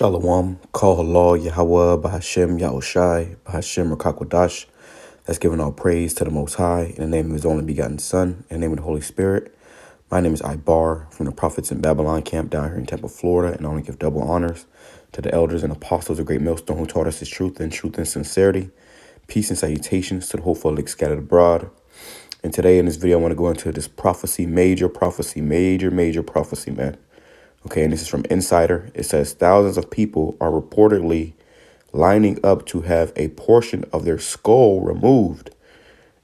Shalom, call halal, YAHAWAH, BAHASHAM, YAHWASHI, BAHASHAM, QADASH. That's giving all praise to the Most High, in the name of His only begotten Son, in the name of the Holy Spirit. My name is Ibar, from the Prophets in Babylon camp down here in Temple, Florida, and I want to give double honors to the elders and apostles of Great Millstone who taught us His truth and sincerity. Peace and salutations to the whole folk scattered abroad. And today in this video, I want to go into this prophecy, major prophecy, major prophecy, man. Okay, and this is from Insider. It says thousands of people are reportedly lining up to have a portion of their skull removed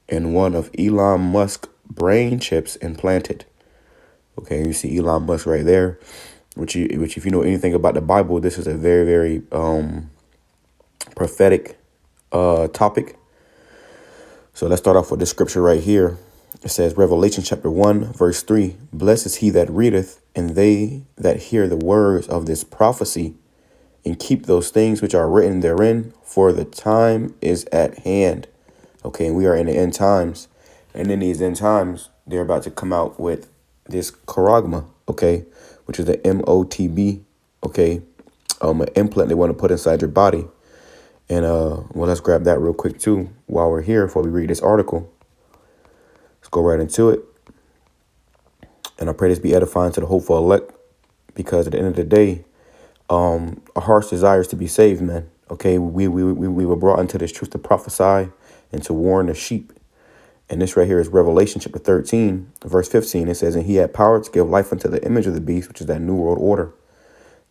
and one of Elon Musk's brain chips implanted. Okay, you see Elon Musk right there, which if you know anything about the Bible, this is a very prophetic topic. So let's start off with this scripture right here. It says, Revelation chapter 1, verse 3, Blessed is he that readeth, and they that hear the words of this prophecy, and keep those things which are written therein, for the time is at hand. Okay, and we are in the end times. And in these end times, they're about to come out with this charagma, okay, which is the MOTB, okay, an implant they want to put inside your body. And well, let's grab that real quick too while we're here before we read this article. Let's go right into it. And I pray this be edifying to the hopeful elect, because at the end of the day, our heart's desire is to be saved, man. Okay, we were brought into this truth to prophesy and to warn the sheep. And this right here is Revelation chapter 13, verse 15. It says, And he had power to give life unto the image of the beast, which is that new world order.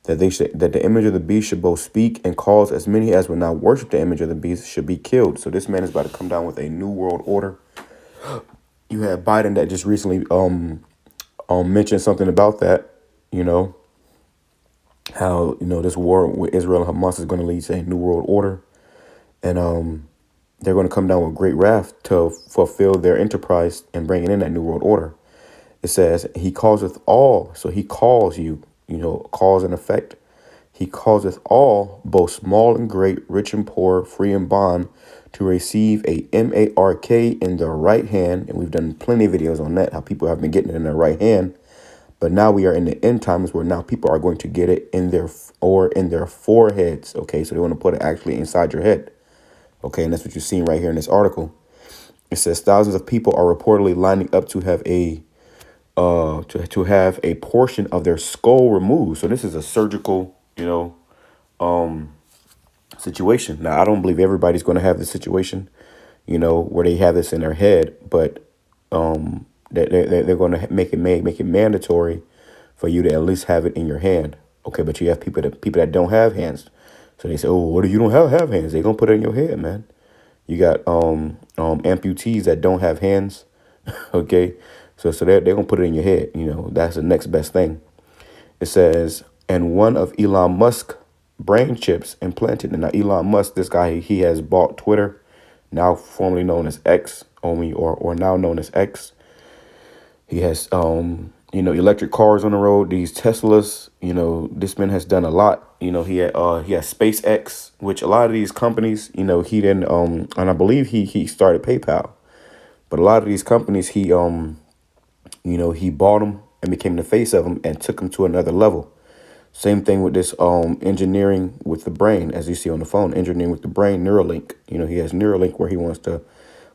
That the image of the beast should both speak and cause as many as would not worship the image of the beast should be killed. So this man is about to come down with a new world order. You had Biden that just recently mentioned something about that, you know, how, you know, this war with Israel and Hamas is going to lead to a new world order. And they're going to come down with great wrath to fulfill their enterprise and bringing in that new world order. It says he causeth all. So he calls you, you know, cause and effect. He causeth all, both small and great, rich and poor, free and bond, to receive a MARK in their right hand. And we've done plenty of videos on that, how people have been getting it in their right hand. But now we are in the end times where now people are going to get it in their foreheads. Okay, so they want to put it actually inside your head. Okay, and that's what you're seeing right here in this article. It says thousands of people are reportedly lining up to have a to have a portion of their skull removed. So this is a surgical, you know, situation. Now, I don't believe everybody's going to have this situation, you know, where they have this in their head, but they're going to make it mandatory for you to at least have it in your hand. Okay, but you have people that don't have hands. So they say, oh, what do you don't have hands? They're going to put it in your head, man. You got amputees that don't have hands. Okay, so they're going to put it in your head. You know, that's the next best thing. It says, and one of Elon Musk brain chips implanted. And now Elon Musk, this guy, he has bought Twitter, now formerly known as X, or now known as X. He has you know, electric cars on the road, these Teslas. You know, this man has done a lot. You know, he has SpaceX, which a lot of these companies, you know, he didn't and I believe he started PayPal. But a lot of these companies, he you know, he bought them and became the face of them and took them to another level. Same thing with this engineering with the brain, as you see on the phone, engineering with the brain, Neuralink. You know, he has Neuralink where he wants to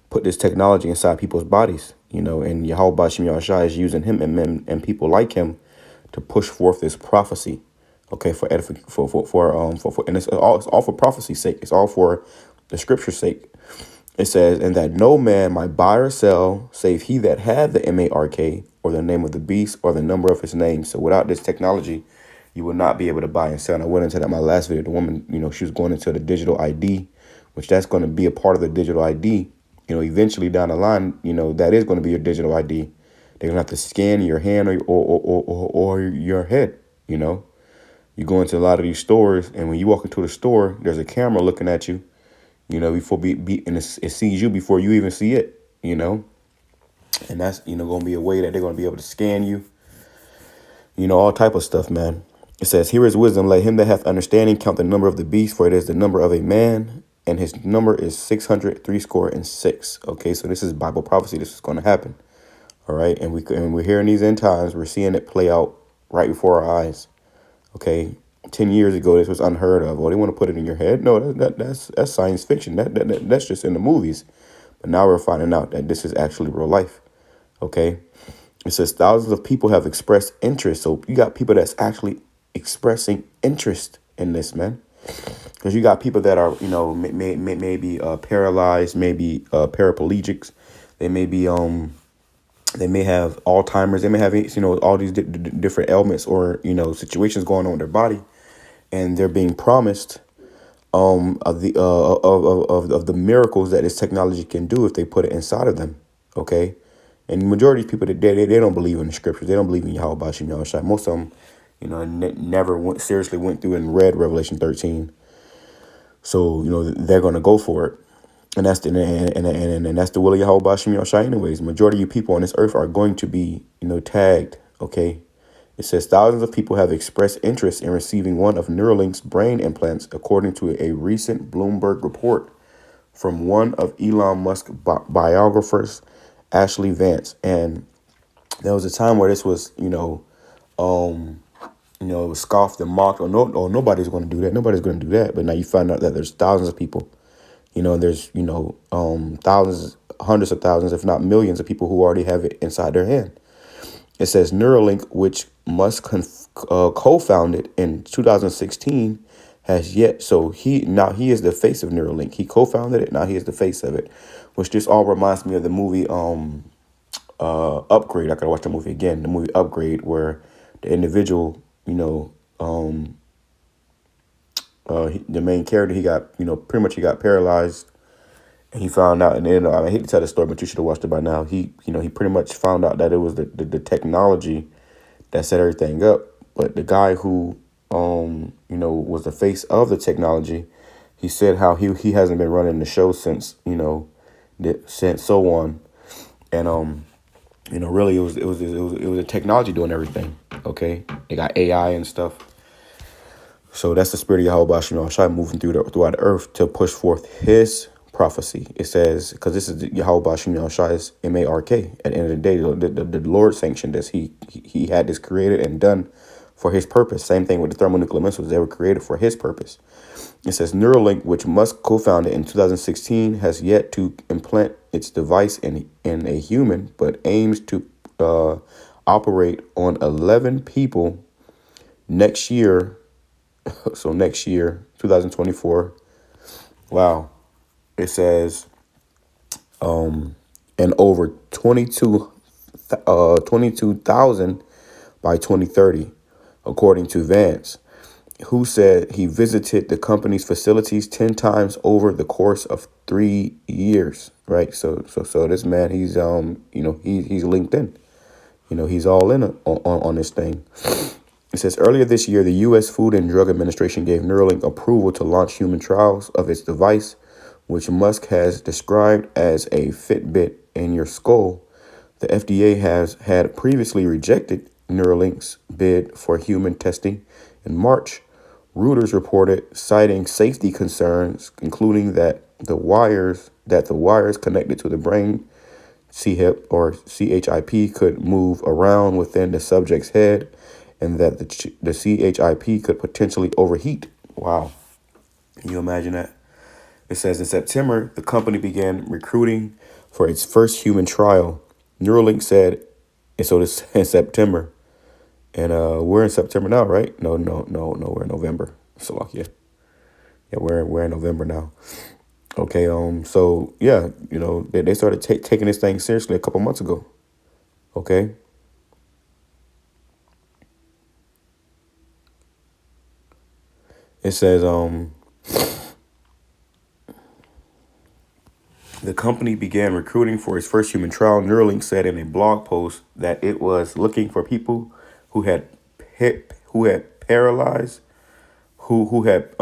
put this technology inside people's bodies, you know, and YAHAWASHI is using him and people like him to push forth this prophecy. Okay, and it's all for prophecy's sake. It's all for the scripture's sake. It says, and that no man might buy or sell, save he that had the MARK, or the name of the beast, or the number of his name. So without this technology, you will not be able to buy and sell. And I went into that in my last video. The woman, you know, she was going into the digital ID, which that's going to be a part of the digital ID. You know, eventually down the line, you know, that is going to be your digital ID. They're going to have to scan your hand or your head, you know. You go into a lot of these stores, and when you walk into the store, there's a camera looking at you, you know, before and it sees you before you even see it, you know. And that's, you know, going to be a way that they're going to be able to scan you, you know, all type of stuff, man. It says, here is wisdom. Let him that hath understanding count the number of the beast, for it is the number of a man, and his number is 666. Okay, so this is Bible prophecy. This is going to happen. All right, and we're here in these end times. We're seeing it play out right before our eyes. Okay, 10 years ago, this was unheard of. Or they want to put it in your head. No, that's science fiction. That's just in the movies. But now we're finding out that this is actually real life. Okay. It says thousands of people have expressed interest. So you got people that's actually expressing interest in this, man. Because you got people that are, maybe paralyzed, maybe paraplegics. They may be, they may have Alzheimer's. They may have, all these different ailments or, situations going on in their body. And they're being promised of the miracles that this technology can do if they put it inside of them. Okay. And the majority of people, they don't believe in the scriptures. They don't believe in YAHAWASHI. Most of them, never seriously went through and read Revelation 13. So, they're going to go for it. And that's that's the will of YAHAWASHI anyways. The majority of you people on this earth are going to be, tagged. Okay. It says thousands of people have expressed interest in receiving one of Neuralink's brain implants, according to a recent Bloomberg report from one of Elon Musk biographers, Ashley Vance. And there was a time where this was, it was scoffed and mocked. Nobody's going to do that. Nobody's going to do that. But now you find out that there's thousands of people. There's thousands, hundreds of thousands, if not millions, of people who already have it inside their hand. It says Neuralink, which Musk co-founded in 2016, has yet. So he is the face of Neuralink. He co-founded it. Now he is the face of it, which just all reminds me of the movie Upgrade. I gotta watch the movie again. The movie Upgrade, where the individual, the main character, he got, pretty much he got paralyzed. And he found out, and then I hate to tell the story, but you should have watched it by now. He pretty much found out that it was the technology that set everything up. But the guy who, was the face of the technology, he said how he hasn't been running the show since, since so on, and really it was the technology doing everything. Okay, they got AI and stuff. So that's the spirit of YAHAWASHI moving throughout the earth to push forth his prophecy. It says, because this is YAHAWASHI's MARK. At the end of the day, the Lord sanctioned this. He had this created and done for his purpose. Same thing with the thermonuclear missiles. They were created for his purpose. It says Neuralink, which Musk co-founded in 2016, has yet to implant its device in a human, but aims to operate on 11 people next year. So next year, 2024. Wow. It says, and over 22,000 by 2030, according to Vance, who said he visited the company's facilities 10 times over the course of 3 years. Right. So this man, he's he's linked in. He's all in on this thing. It says earlier this year, the U.S. Food and Drug Administration gave Neuralink approval to launch human trials of its device, which Musk has described as a Fitbit in your skull. The FDA has had previously rejected Neuralink's bid for human testing in March. Reuters reported, citing safety concerns, including that the wires connected to the brain CHIP or CHIP could move around within the subject's head, and that the CHIP could potentially overheat. Wow. Can you imagine that? It says in September, the company began recruiting for its first human trial. Neuralink said, and so this in September. And we're in September now, right? No, we're in November. So yeah. Yeah, we're in November now. Okay, so yeah, they started taking this thing seriously a couple months ago. Okay. It says the company began recruiting for its first human trial. Neuralink said in a blog post that it was looking for people who had paralyzed, who had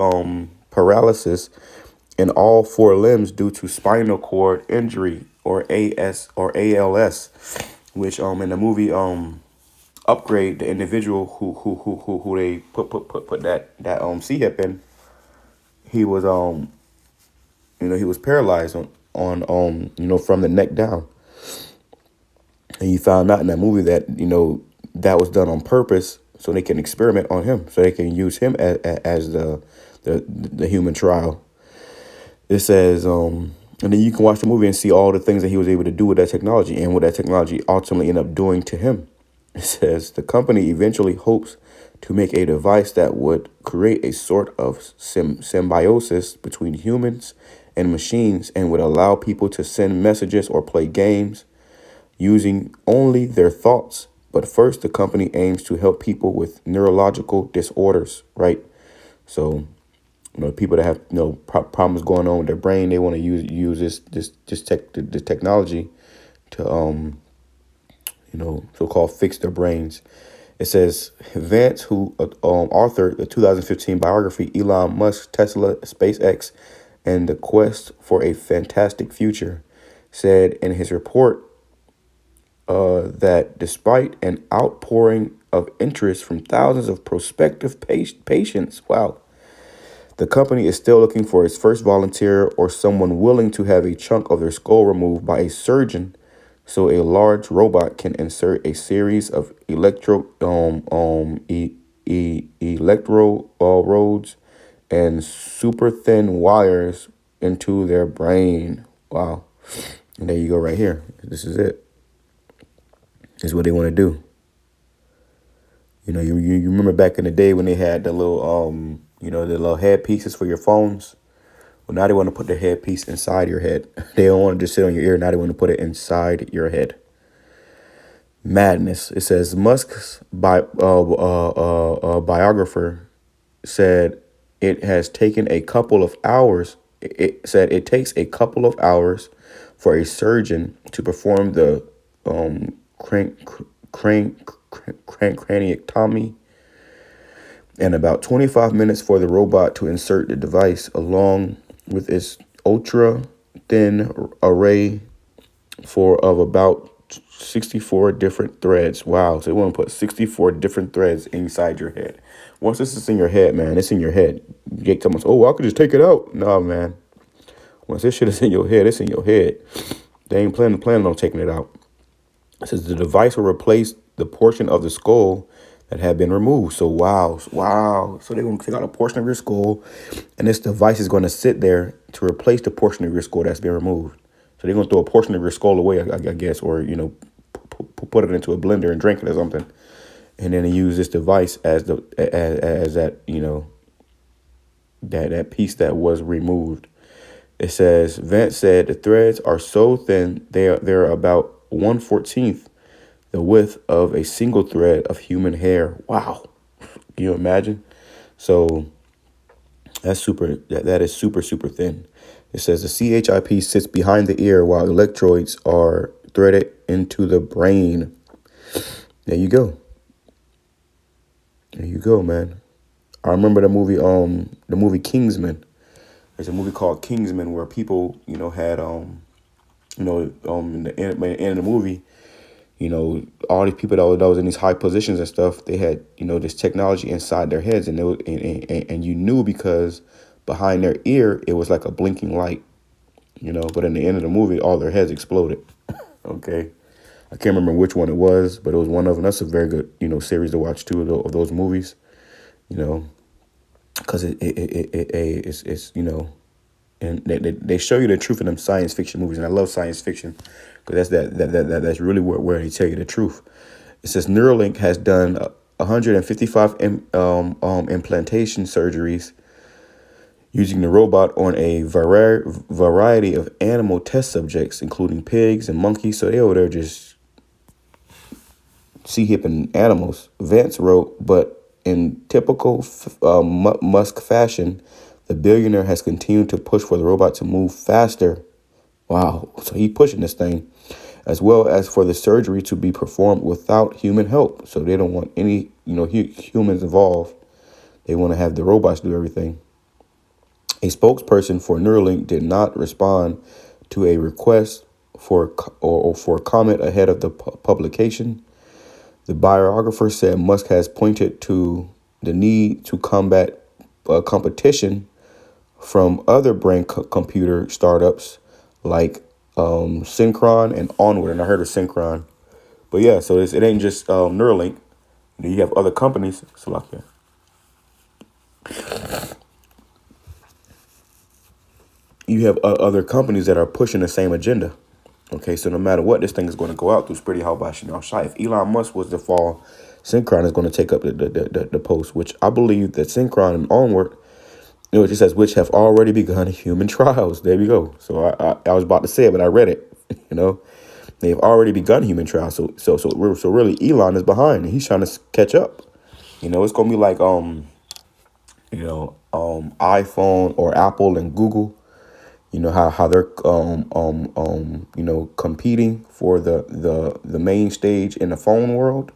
paralysis in all four limbs due to spinal cord injury or ALS, which in the movie Upgrade, the individual who they put that CHIP in, he was he was paralyzed on from the neck down. And you found out in that movie that that was done on purpose so they can experiment on him, so they can use him as the human trial. It says, and then you can watch the movie and see all the things that he was able to do with that technology and what that technology ultimately ended up doing to him. It says the company eventually hopes to make a device that would create a sort of symbiosis between humans and machines and would allow people to send messages or play games using only their thoughts. But first, the company aims to help people with neurological disorders, right? So, people that have problems going on with their brain, they want to use this technology to so-called fix their brains. It says Vance, who authored the 2015 biography Elon Musk, Tesla, SpaceX, and the Quest for a Fantastic Future, said in his report that despite an outpouring of interest from thousands of prospective patients, the company is still looking for its first volunteer or someone willing to have a chunk of their skull removed by a surgeon so a large robot can insert a series of electrodes and super thin wires into their brain. Wow. And there you go right here. This is it. This is what they want to do. You remember back in the day when they had the little, the little head pieces for your phones? Well, now they want to put the headpiece inside your head. They don't want to just sit on your ear. Now they want to put it inside your head. Madness. It says Musk's biographer said it has taken a couple of hours. It said it takes a couple of hours for a surgeon to perform the craniectomy and about 25 minutes for the robot to insert the device along with its ultra thin array of about 64 different threads. Wow. So they want to put 64 different threads inside your head. Once this is in your head, man, it's in your head. Jake tells us, I could just take it out. No, man. Once this shit is in your head, it's in your head. They ain't planning on taking it out. It says the device will replace the portion of the skull that had been removed. So, wow. So they're going to take out a portion of your skull, and this device is going to sit there to replace the portion of your skull that's been removed. So they're going to throw a portion of your skull away, I guess, or, put it into a blender and drink it or something. And then use this device as that, that piece that was removed. It says, Vance said the threads are so thin, they're about 1/14 the width of a single thread of human hair. Wow. Can you imagine? So that's that is super, super thin. It says the CHIP sits behind the ear while electrodes are threaded into the brain. There you go. There you go, man. I remember the movie Kingsman. There's a movie called Kingsman where people, had, in the end of the movie, all these people that was in these high positions and stuff, they had, this technology inside their heads, and and you knew because behind their ear it was like a blinking light, But in the end of the movie, all their heads exploded. Okay, I can't remember which one it was, but it was one of them. That's a very good, series to watch too of those movies, because it's and they show you the truth in them science fiction movies, and I love science fiction because that's really where they tell you the truth. It says Neuralink has done 155 implantation surgeries using the robot on a variety of animal test subjects, including pigs and monkeys. So they over there just sea-hipping animals. Vance wrote, but in typical Musk fashion, the billionaire has continued to push for the robot to move faster. Wow. So he's pushing this thing, as well as for the surgery to be performed without human help. So they don't want any, humans involved. They want to have the robots do everything. A spokesperson for Neuralink did not respond to a request for comment ahead of the publication. The biographer said Musk has pointed to the need to combat competition from other brain computer startups like Synchron and Onward. And I heard of Synchron. But yeah, so it ain't just Neuralink. Then you have other companies. So like, yeah. You have other companies that are pushing the same agenda. Okay, so no matter what, this thing is going to go out through Spirit YAHAWASHI. If Elon Musk was to fall, Synchron is going to take up the post, which I believe that Synchron and onward, it just says, which have already begun human trials. There we go. So I was about to say it, but I read it. They've already begun human trials. So really, Elon is behind, and he's trying to catch up. It's going to be like iPhone or Apple and Google. How they're competing for the main stage in the phone world,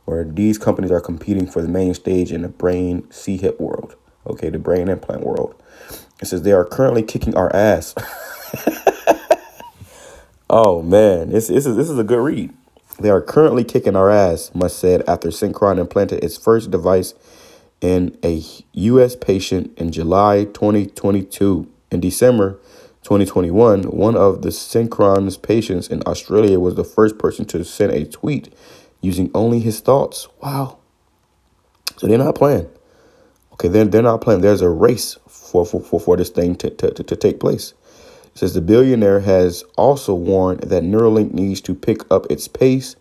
or these companies are competing for the main stage in the brain C-hip world. Okay, the brain implant world. It says they are currently kicking our ass. Oh man, this is a good read. They are currently kicking our ass, Musk said after Synchron implanted its first device in a U.S. patient in July 2022. In December 2021, one of the Synchron's patients in Australia was the first person to send a tweet using only his thoughts. Wow. So they're not playing. Okay, they're not playing. There's a race for this thing to take place. It says the billionaire has also warned that Neuralink needs to pick up its pace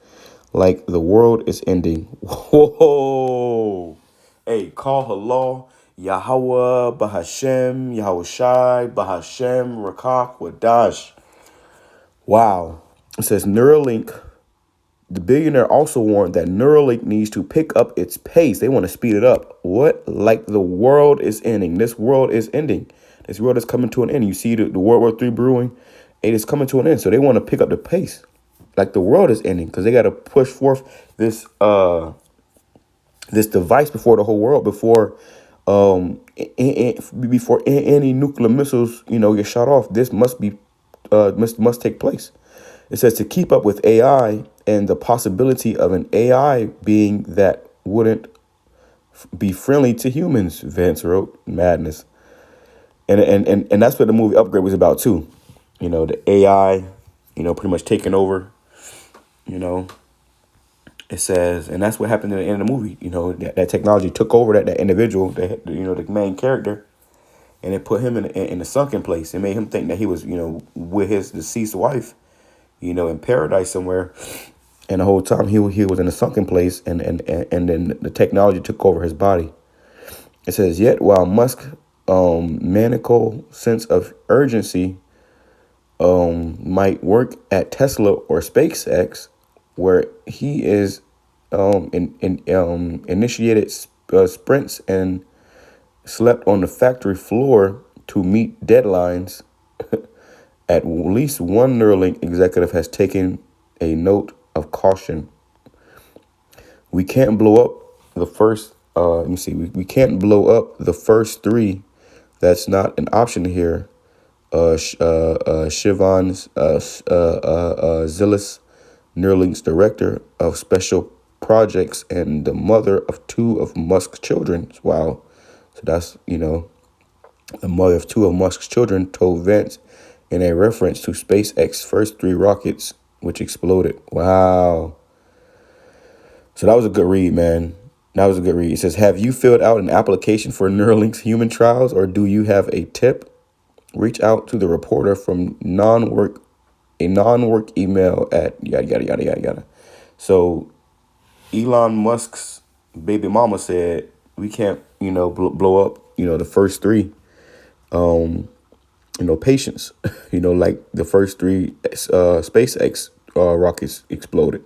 like the world is ending. Whoa. Hey, call HALAL, YAHAWAH, BAHASHAM, YAHAWASHI, BAHASHAM, RAWCHAA, QADASH. Wow. It says Neuralink. The billionaire also warned that Neuralink needs to pick up its pace. They want to speed it up. What? Like the world is ending. This world is ending. This world is coming to an end. You see the World War III brewing. It is coming to an end. So they want to pick up the pace. Like the world is ending because they got to push forth this this device before the whole world, before any nuclear missiles, get shot off. This must take place. It says to keep up with AI and the possibility of an AI being that wouldn't be friendly to humans, Vance wrote. Madness. And that's what the movie Upgrade was about too. The AI, pretty much taking over, It says, and that's what happened in the end of the movie. That technology took over that individual, the main character, and it put him in a sunken place. It made him think that he was, with his deceased wife, in paradise somewhere. And the whole time he was in a sunken place, and then the technology took over his body. It says, yet while Musk maniacal sense of urgency might work at Tesla or SpaceX, where he is initiated sprints and slept on the factory floor to meet deadlines, at least one Neuralink executive has taken a note of caution. We can't blow up the first, we can't blow up the first three. That's not an option here. Siobhan Zillis, Neuralink's director of special projects and the mother of two of Musk's children. Wow. So that's, the mother of two of Musk's children told Vance in a reference to SpaceX's first three rockets, which exploded. Wow. So that was a good read, man. That was a good read. It says, have you filled out an application for Neuralink's human trials, or do you have a tip? Reach out to the reporter from non-work email at yada, yada, yada, yada, yada. So Elon Musk's baby mama said, we can't, blow up, the first three, patients, like the first three SpaceX rockets exploded.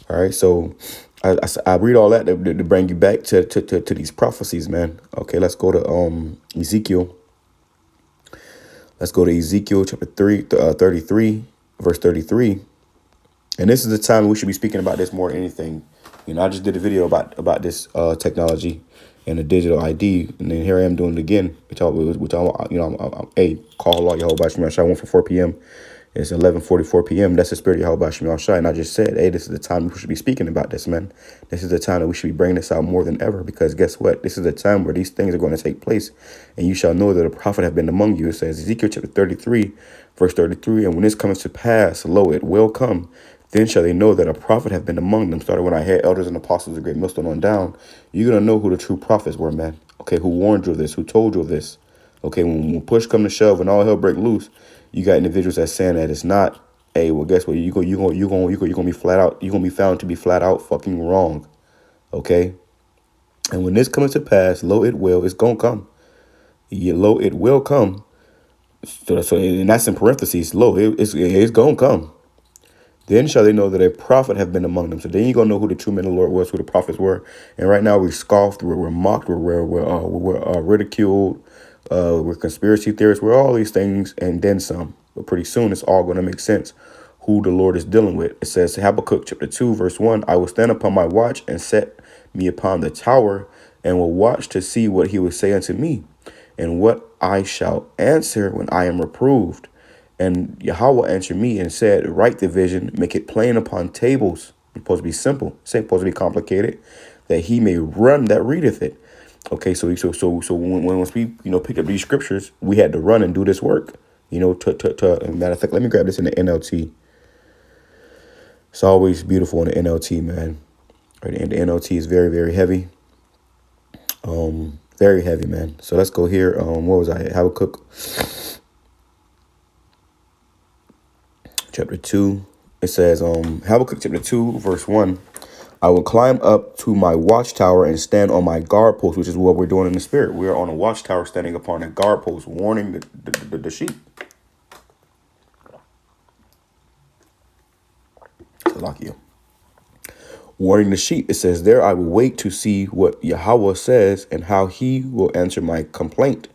All right. So I read all that to bring you back to these prophecies, man. Okay, let's go to Ezekiel. Let's go to Ezekiel chapter 33, verse 33. And this is the time we should be speaking about this more than anything. I just did a video about this technology and the digital ID, and then here I am doing it again. We talk about, hey, call Allah YAHAWASHI 1 for 4 p.m. It's 11:44 p.m. That's the Spirit YAHAWASHI. And I just said, hey, this is the time we should be speaking about this, man. This is the time that we should be bringing this out more than ever, because guess what? This is the time where these things are going to take place, and you shall know that a prophet have been among you. It says Ezekiel chapter 33, verse 33, and when this comes to pass, lo, it will come, Then shall they know that a prophet have been among them. Started when I had elders and apostles of Great Millstone on down. You're going to know who the true prophets were, man. Okay, who warned you of this, who told you of this. Okay, when push come to shove and all hell break loose, you got individuals that's saying that it's not. Hey, well, guess what? You're gonna be flat out. You're gonna be found to be flat out fucking wrong. Okay, and when this comes to pass, lo, it will. It's gonna come. Yeah, lo, it will come. So and that's in parentheses. Lo, it's gonna come. Then shall they know that a prophet have been among them. So then you're going to know who the true men of the Lord was, who the prophets were. And right now we're scoffed, we're mocked, we're ridiculed, we're conspiracy theorists, we're all these things and then some. But pretty soon it's all going to make sense who the Lord is dealing with. It says, Habakkuk chapter 2, verse 1, I will stand upon my watch and set me upon the tower and will watch to see what he will say unto me and what I shall answer when I am reproved. And Yahawah answered me and said, write the vision, make it plain upon tables. It's supposed to be simple. It's supposed to be complicated, that he may run that readeth it. Okay, so when once we picked up these scriptures, we had to run and do this work. Matter of fact, let me grab this in the NLT. It's always beautiful in the NLT, man. Right, and the NLT is very, very heavy. Very heavy, man. So let's go here. What was I? Habakkuk chapter 2. It says, Habakkuk chapter 2, verse 1. I will climb up to my watchtower and stand on my guard post, which is what we're doing in the spirit. We are on a watchtower standing upon a guard post, warning the sheep. Salakia. Warning the sheep. It says, there I will wait to see what Yahawah says and how he will answer my complaint.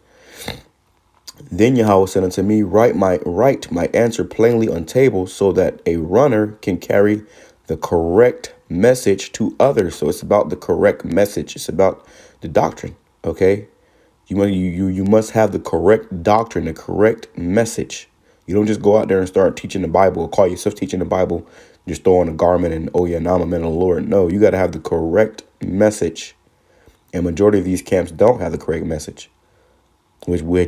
Then Yahawah said unto me, write my answer plainly on tables so that a runner can carry the correct message to others. So it's about the correct message. It's about the doctrine. Okay. You must have the correct doctrine, the correct message. You don't just go out there and start teaching the Bible or call yourself teaching the Bible, just throw on a garment and, oh yeah, now I'm a man of the Lord. No, you got to have the correct message. And majority of these camps don't have the correct message. Which we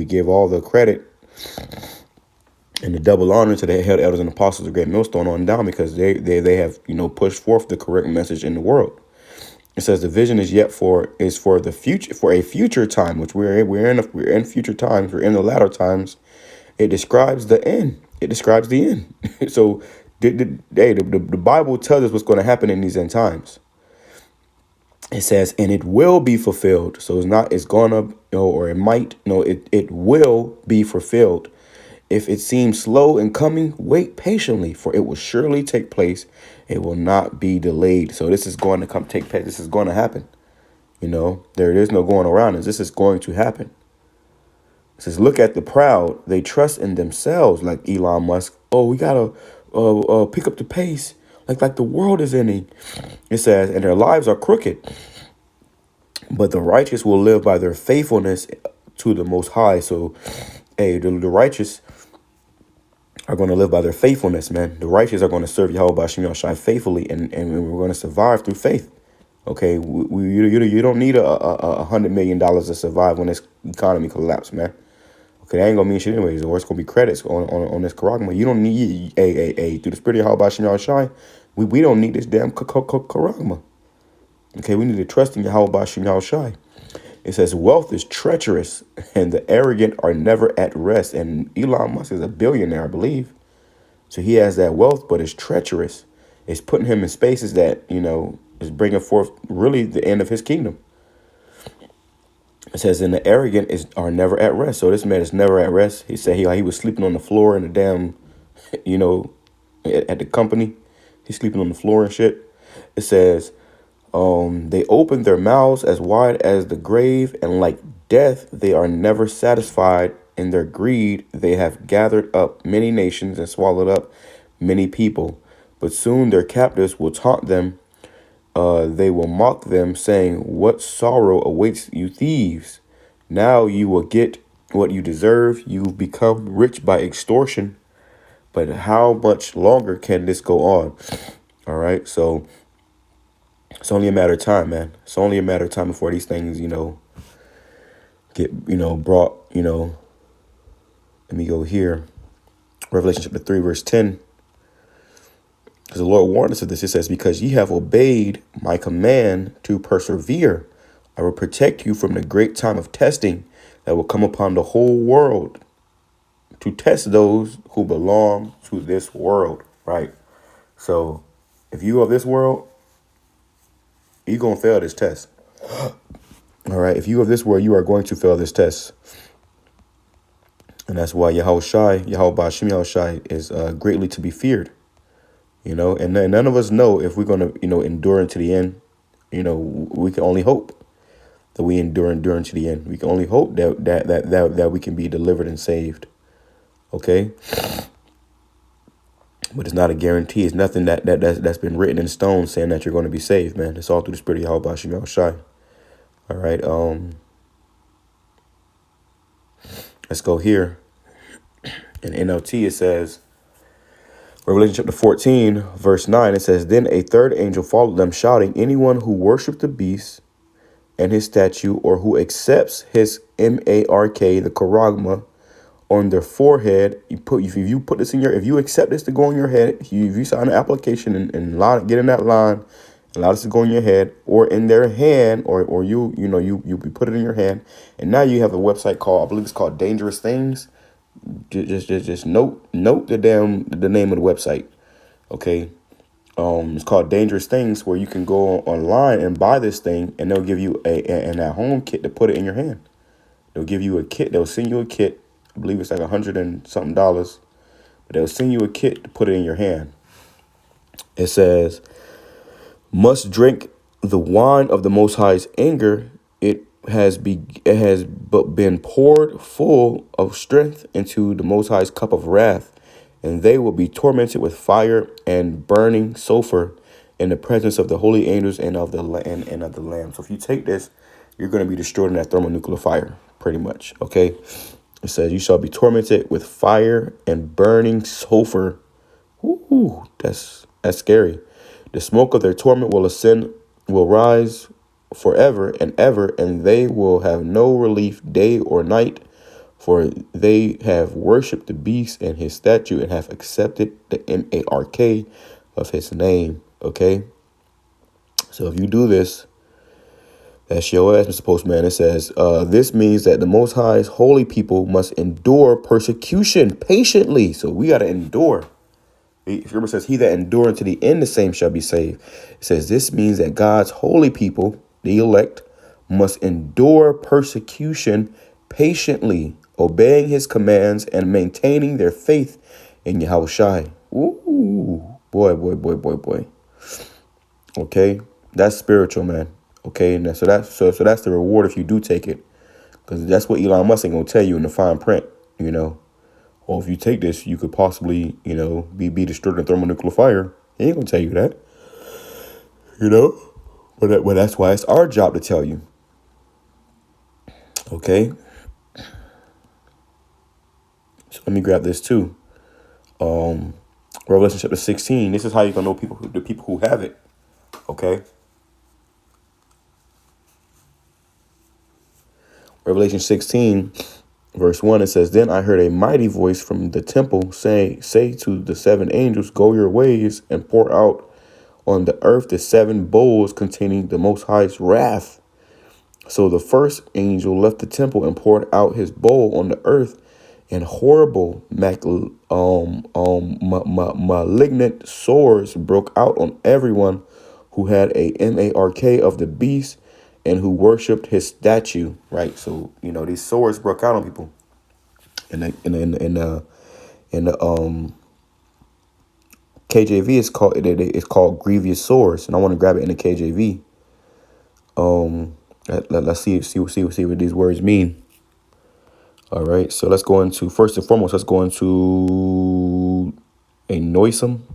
give all the credit and the double honor to the head elders and apostles of Great Millstone on down, because they have pushed forth the correct message in the world. It says the vision is for the future, for a future time, which we're in future times. We're in the latter times. It describes the end. It describes the end. So the Bible tells us what's going to happen in these end times. It says, and it will be fulfilled. So it's gonna, or it might, it will be fulfilled. If it seems slow in coming, wait patiently, for it will surely take place. It will not be delayed. So this is going to take place. This is going to happen. There is no going around this. This is going to happen. It says, look at the proud. They trust in themselves, like Elon Musk. Oh, we gotta pick up the pace. Like the world is ending. It says, and their lives are crooked. But the righteous will live by their faithfulness to the Most High. So, the righteous are going to live by their faithfulness, man. The righteous are going to serve YAHAWASHI faithfully, and we're going to survive through faith. Okay, you don't need $100 million to survive when this economy collapses, man. Okay, that ain't gonna mean shit anyways, or it's gonna be credits on this karagma. You don't need through the spirit of YAHAWASHI. We don't need this damn karagma. Okay, we need to trust in YAHAWASHI. It says wealth is treacherous, and the arrogant are never at rest. And Elon Musk is a billionaire, I believe. So he has that wealth, but it's treacherous. It's putting him in spaces that is bringing forth really the end of his kingdom. It says, and the arrogant are never at rest. So this man is never at rest. He said he was sleeping on the floor in the damn, at the company. He's sleeping on the floor and shit. It says, they open their mouths as wide as the grave, and like death, they are never satisfied. In their greed, they have gathered up many nations and swallowed up many people. But soon their captives will taunt them. They will mock them, saying, what sorrow awaits you thieves? Now you will get what you deserve. You've become rich by extortion. But how much longer can this go on? All right. So it's only a matter of time, man. It's only a matter of time before these things, get, brought, let me go here. Revelation chapter 3, verse 10. Because the Lord warned us of this. It says, because ye have obeyed my command to persevere, I will protect you from the great time of testing that will come upon the whole world to test those who belong to this world, right? So if you of this world, you're going to fail this test. All right. If you of this world, you are going to fail this test. And that's why YAHAWASHI, YAHAWASHI is greatly to be feared. And none of us know if we're going to, endure into the end. We can only hope that we endure to the end. We can only hope that we can be delivered and saved. Okay. But it's not a guarantee. It's nothing that's been written in stone saying that you're going to be saved, man. It's all through the spirit of YAHAWASHI. All right. Let's go here. In NLT, it says, Revelation chapter 14, verse 9, it says, then a third angel followed them, shouting, anyone who worships the beast and his statue, or who accepts his mark, the charagma, on their forehead, if you accept this to go on your head, if you sign an application and get in that line, allow this to go in your head or in their hand, or you put it in your hand, and now you have a website called, I believe it's called Dangerous Things. Just note the name of the website. Okay. It's called Dangerous Things, where you can go online and buy this thing, and they'll give you an at-home kit to put it in your hand. They'll give you a kit. They'll send you a kit. I believe it's like $100 and something, but they'll send you a kit to put it in your hand. It says, must drink the wine of the Most High's anger. It has been poured full of strength into the Most High's cup of wrath, and they will be tormented with fire and burning sulfur in the presence of the holy angels and of the Lamb. So if you take this, you're going to be destroyed in that thermonuclear fire, pretty much. Okay. It says, you shall be tormented with fire and burning sulfur. Ooh, that's scary. The smoke of their torment will rise forever and ever, and they will have no relief day or night, for they have worshipped the beast and his statue and have accepted the mark of his name. Okay. So if you do this, that's your ass, Mr. Postman. It says, this means that the Most High's holy people must endure persecution patiently. So we got to endure. The scripture says, he that endure to the end, the same shall be saved. It says, this means that God's holy people, the elect, must endure persecution patiently, obeying his commands and maintaining their faith in Yahawashi. Ooh, boy. Okay, that's spiritual, man. Okay, and so that's the reward if you do take it, because that's what Elon Musk ain't gonna tell you in the fine print, Or if you take this, you could possibly, be destroyed in thermonuclear fire. He ain't gonna tell you that, But that's why it's our job to tell you. Okay. So let me grab this too. Revelation chapter 16. This is how you're gonna know the people who have it. Okay. Revelation 16, verse 1, it says, then I heard a mighty voice from the temple say to the seven angels, go your ways and pour out on the earth the seven bowls containing the Most High's wrath. So the first angel left the temple and poured out his bowl on the earth, and horrible malignant sores broke out on everyone who had a mark of the beast and who worshipped his statue. Right. So, these sores broke out on people. In the KJV, it's called grievous sores, and I want to grab it in the KJV. Let's see what these words mean. All right, so let's go into, first and foremost, a noisome.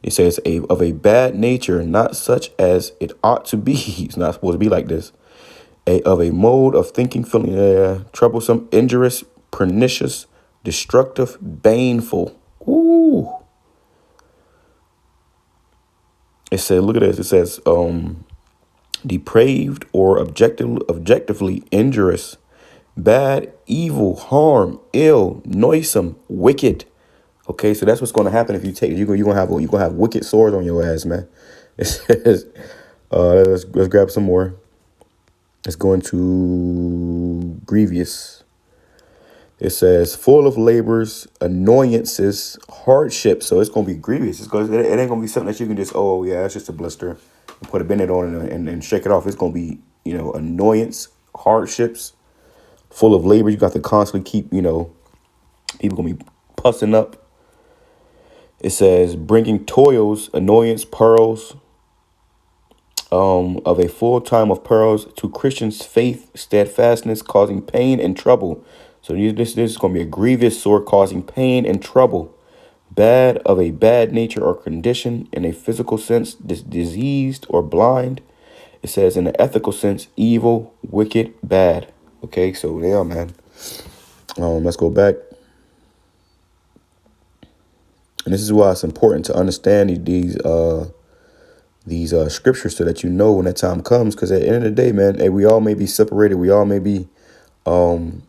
It says of a bad nature, not such as it ought to be. It's not supposed to be like this. Of a mode of thinking, feeling troublesome, injurious, pernicious, destructive, baneful. Ooh. It said, look at this. It says, depraved or objectively injurious, bad, evil, harm, ill, noisome, wicked, Okay, so that's what's going to happen if you take. You're gonna have wicked swords on your ass, man. It says, let's grab some more. Let's go into grievous. It says full of labors, annoyances, hardships. So it's gonna be grievous. It ain't gonna be something that you can just, oh yeah, it's just a blister, and put a band-aid on and shake it off. It's gonna be, annoyance, hardships, full of labor. You got to constantly keep, people gonna be pussing up. It says bringing toils, annoyance, perils, of a full time of perils to Christians' faith, steadfastness, causing pain and trouble. So this is going to be a grievous sore, causing pain and trouble. Bad of a bad nature or condition in a physical sense, diseased or blind. It says in an ethical sense, evil, wicked, bad. Okay, so yeah, man. Let's go back. And this is why it's important to understand these scriptures so that you know when that time comes. Because at the end of the day, man, hey, we all may be separated. We all may be, going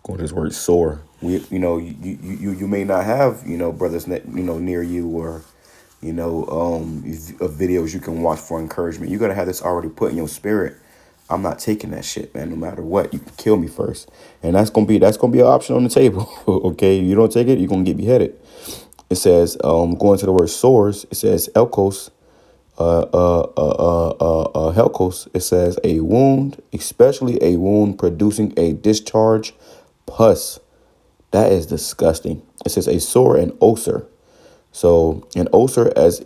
this word sore. You may not have, brothers, near you, or, videos you can watch for encouragement. You got to have this already put in your spirit. I'm not taking that shit, man. No matter what, you can kill me first, and that's gonna be an option on the table. Okay, you don't take it, you're gonna get beheaded. It says, going to the word sores. It says elkos, helkos. It says a wound, especially a wound producing a discharge, pus. That is disgusting. It says a sore and ulcer. So an ulcer, as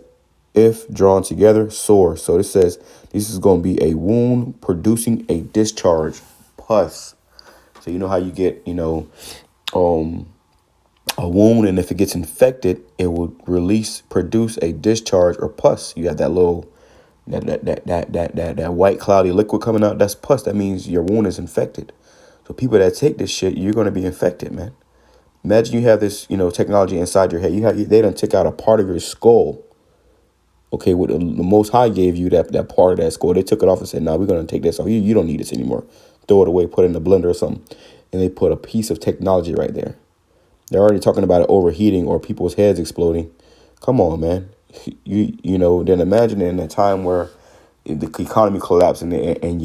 if drawn together, sore. So it says this is going to be a wound producing a discharge, pus. So you know how you get, a wound, and if it gets infected, it will produce a discharge or pus. You have that little, that white cloudy liquid coming out. That's pus. That means your wound is infected. So people that take this shit, you're going to be infected, man. Imagine you have this, technology inside your head. They done took out a part of your skull. Okay, what the Most High gave you, that part of that skull. They took it off and said, "No, we're gonna take this off. You don't need this anymore. Throw it away. Put it in the blender or something." And they put a piece of technology right there. They're already talking about it overheating or people's heads exploding. Come on, man. Then imagine in a time where the economy collapsed and ain't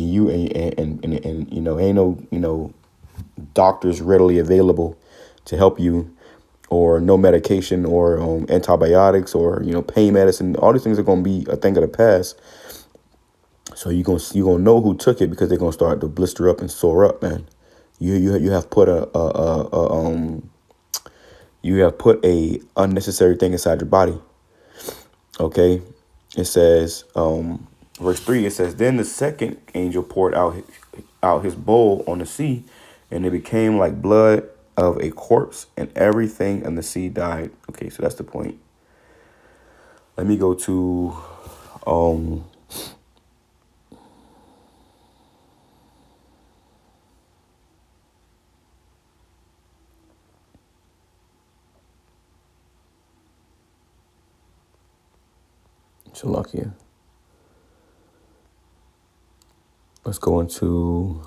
no doctors readily available to help you, or no medication, or antibiotics, or pain medicine. All these things are going to be a thing of the past. So you're gonna know who took it, because they're gonna start to blister up and sore up, man. You have put a unnecessary thing inside your body. Okay, it says, verse 3. It says, then the second angel poured out his bowl on the sea, and it became like blood of a corpse, and everything in the sea died. Okay, so that's the point. Let me go to Shalakia. Let's go into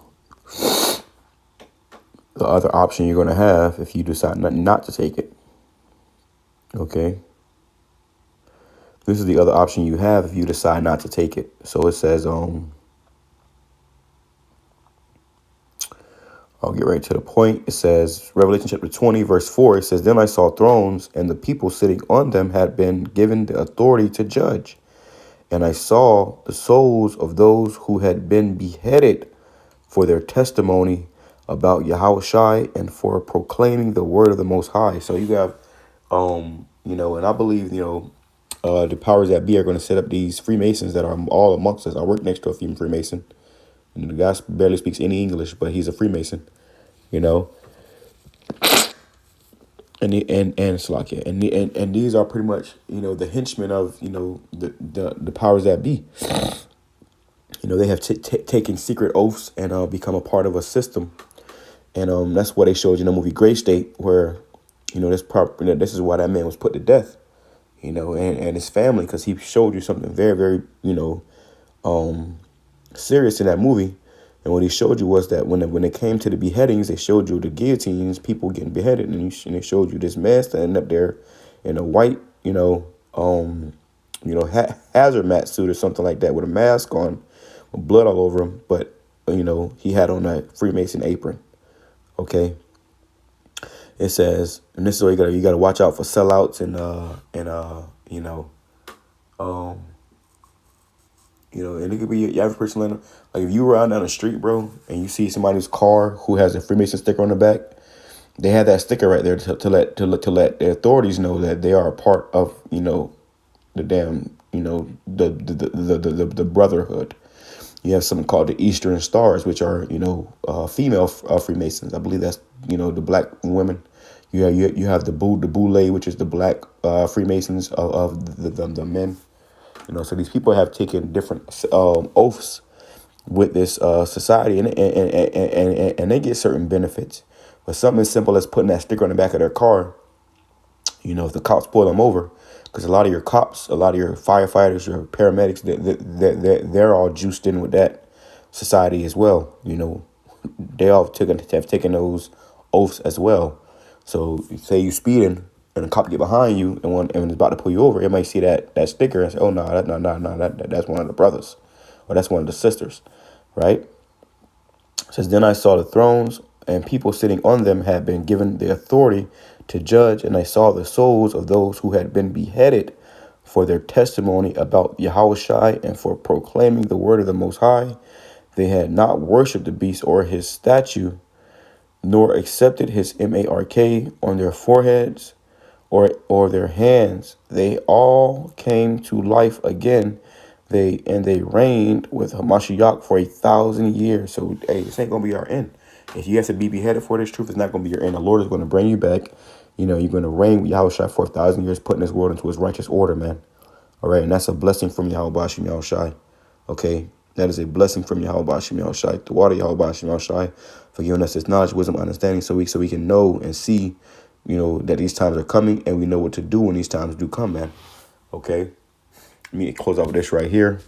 the other option you're going to have if you decide not to take it. Okay. This is the other option you have if you decide not to take it. So it says, I'll get right to the point. It says, Revelation chapter 20, verse 4, it says, then I saw thrones, and the people sitting on them had been given the authority to judge. And I saw the souls of those who had been beheaded for their testimony about YAHAWASHI and for proclaiming the word of the Most High. So you have, and I believe, the powers that be are going to set up these Freemasons that are all amongst us. I work next to a Freemason, and the guy barely speaks any English, but he's a Freemason, And Slakia, and these are pretty much, the henchmen of, the powers that be. They have taken secret oaths and become a part of a system. And that's what they showed you in the movie Gray State, where, this is why that man was put to death, and his family, because he showed you something very, very, serious in that movie. And what he showed you was that when it came to the beheadings, they showed you the guillotines, people getting beheaded, and they showed you this man standing up there in a white, hazard mat suit or something like that with a mask on, with blood all over him. But he had on a Freemason apron. Okay. It says, and this is where you gotta watch out for sellouts and and it could be your average person. Like if you were out down the street, bro, and you see somebody's car who has a Freemason sticker on the back, they have that sticker right there to let the authorities know that they are a part of the damn the brotherhood. You have something called the Eastern Stars, which are female Freemasons. I believe that's the black women. You have the Boule, which is the black Freemasons of the men. So these people have taken different oaths with this society, and they get certain benefits. But something as simple as putting that sticker on the back of their car, if the cops pull them over, because a lot of your cops, a lot of your firefighters, your paramedics, they're all juiced in with that society as well. They all have taken those oaths as well. So say you speeding and a cop get behind you and is about to pull you over, it might see that sticker and say, oh, no, that's one of the brothers, or that's one of the sisters, right? It says, then I saw the thrones, and people sitting on them had been given the authority to judge, and I saw the souls of those who had been beheaded for their testimony about YAHAWASHI and for proclaiming the word of the Most High. They had not worshipped the beast or his statue, nor accepted his mark on their foreheads or their hands. They all came to life again. They reigned with Hamashiach for 1,000 years. So, hey, this ain't going to be our end. If you have to be beheaded for this truth, it's not going to be your end. The Lord is going to bring you back. You're going to reign with Yahushua for 1,000 years, putting this world into his righteous order, man. All right, and that's a blessing from YAHAWASHI, Yahushai. Okay, that is a blessing from YAHAWASHI, Yahushai. The water, YAHAWASHI, Yahushai, for giving us this knowledge, wisdom, understanding, so we can know and see, that these times are coming, and we know what to do when these times do come, man. Okay, let me close out with this right here.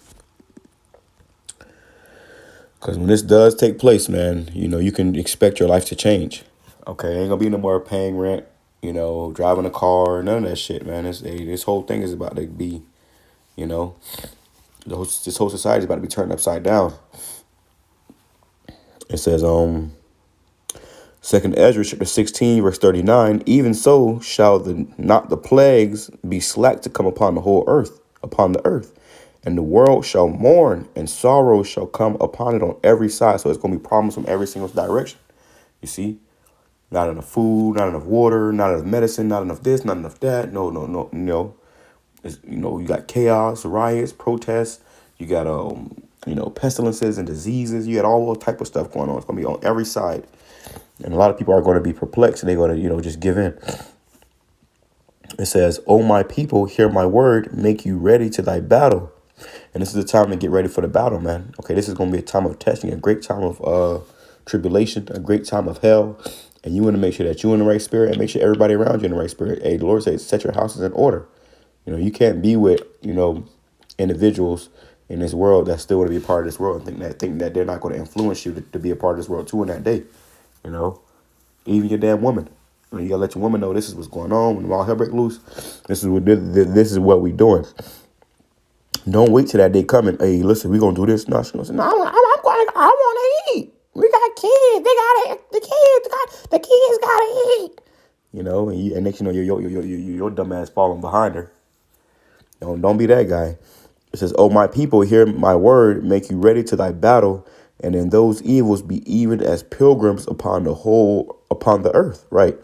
Because when this does take place, man, you can expect your life to change. Okay, ain't gonna be no more paying rent, driving a car, none of that shit, man. This whole thing is about to be, this whole society is about to be turned upside down. It says, 2nd Ezra chapter 16, verse 39, even so shall not the plagues be slack to come upon the earth. And the world shall mourn, and sorrow shall come upon it on every side. So it's going to be problems from every single direction. You see? Not enough food, not enough water, not enough medicine, not enough this, not enough that. No. You got chaos, riots, protests. You got, pestilences and diseases. You got all type of stuff going on. It's going to be on every side. And a lot of people are going to be perplexed. And they're going to, just give in. It says, O my people, hear my word, make you ready to thy battle. And this is the time to get ready for the battle, man. Okay, this is going to be a time of testing, a great time of tribulation, a great time of hell. And you want to make sure that you're in the right spirit and make sure everybody around you in the right spirit. Hey, the Lord says, set your houses in order. You can't be with, individuals in this world that still want to be a part of this world and think that they're not going to influence you to be a part of this world too in that day. Even your damn woman. You got to let your woman know this is what's going on. When all hell break loose, this is what we doing. Don't wait till that day coming. Hey, listen, we gonna do this. No, she's gonna say, no, I want to eat. We got kids. The kids gotta eat. And next your dumb ass falling behind her. Don't be that guy. It says, "Oh, my people, hear my word. Make you ready to thy battle, and in those evils be even as pilgrims upon the earth." Right.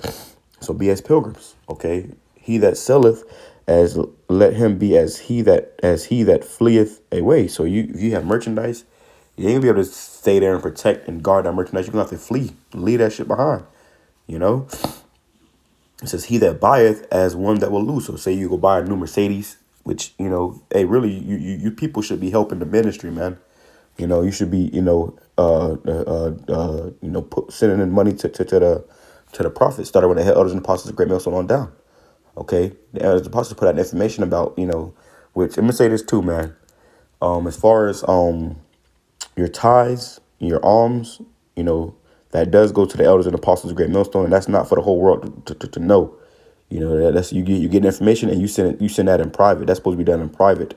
So be as pilgrims. Okay. He that selleth, as let him be as he that fleeth away. So if you have merchandise, you ain't gonna be able to stay there and protect and guard that merchandise. You're gonna have to flee, leave that shit behind. It says, he that buyeth as one that will lose. So say you go buy a new Mercedes, which hey, really, you people should be helping the ministry, man. You should be sending in money to the prophets, started when the head elders and apostles of Great Millstone on down. Okay, the elders and apostles put out information about which I'm gonna say this too, man. As far as your tithes, your alms, that does go to the elders and apostles of Great Millstone, and that's not for the whole world to know. That's you get information and you send that in private. That's supposed to be done in private.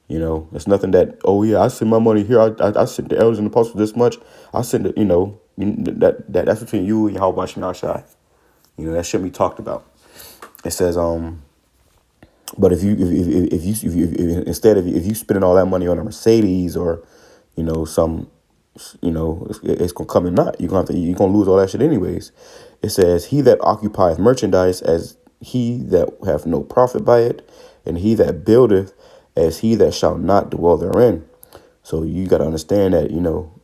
It's nothing that, oh yeah, I send my money here. I sent the elders and apostles this much. I send it. That's between you and YAHAWASHI. That shouldn't be talked about. It says but if you instead of if you spending all that money on a Mercedes or some it's gonna come and not you're gonna lose all that shit anyways. It says, he that occupieth merchandise as he that have no profit by it, and he that buildeth as he that shall not dwell therein. So you got to understand that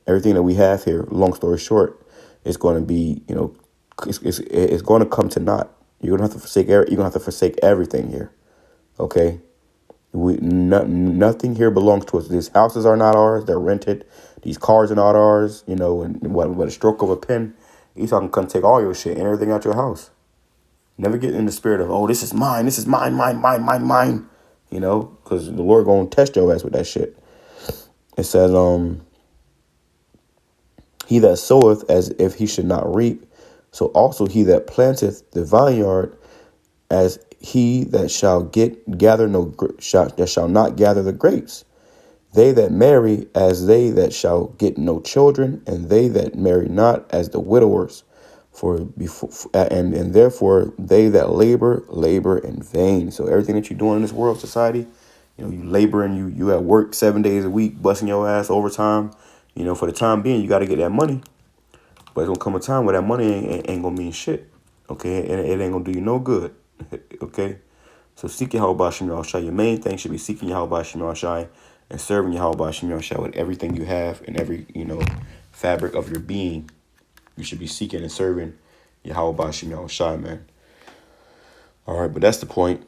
everything that we have here, long story short, is going to be it's going to come to naught. You're gonna have to forsake everything here. Okay, nothing here belongs to us. These houses are not ours; they're rented. These cars are not ours. And what a stroke of a pen, Esau can come take all your shit and everything out your house. Never get in the spirit of, oh, this is mine, mine. Because the Lord gonna test your ass with that shit. It says, he that soweth as if he should not reap, so also he that planteth the vineyard as he that shall shall not gather the grapes. They that marry as they that shall get no children, and they that marry not as the widowers. And therefore they that labor in vain. So everything that you're doing in this world society, you laboring, you at work 7 days a week, busting your ass overtime. For the time being, you got to get that money. But it's gonna come a time where that money ain't gonna mean shit. Okay, and it ain't gonna do you no good. Okay, so seek YAHAWASHI. Your main thing should be seeking YAHAWASHI and serving YAHAWASHI with everything you have and every fabric of your being. You should be seeking and serving YAHAWASHI, man. All right, but that's the point.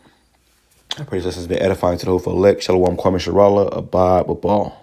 I pray this has been edifying to the whole elect. Shalom, Kwame Sharala, Abad, Babal.